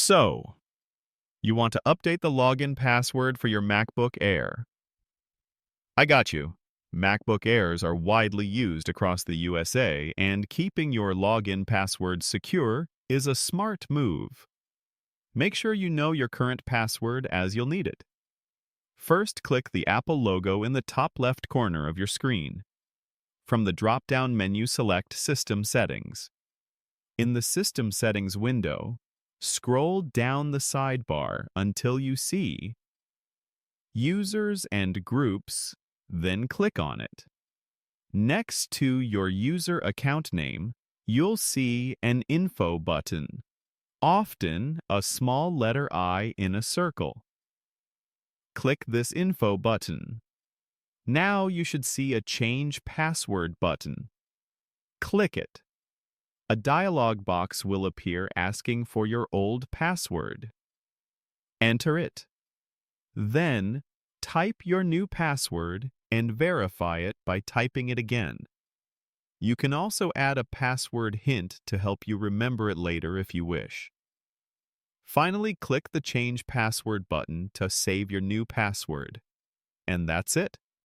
So, you want to update the login password for your MacBook Air. I got you. MacBook Airs are widely used across the USA, and keeping your login password secure is a smart move. Make sure you know your current password as you'll need it. First, click the Apple logo in the top left corner of your screen. From the drop-down menu, select System Settings. In the System Settings window, scroll down the sidebar until you see Users and Groups, then click on it. Next to your user account name, you'll see an Info button, often a small letter I in a circle. Click this Info button. Now you should see a Change Password button. Click it. A dialog box will appear asking for your old password. Enter it. Then, type your new password and verify it by typing it again. You can also add a password hint to help you remember it later if you wish. Finally, click the Change Password button to save your new password. And that's it.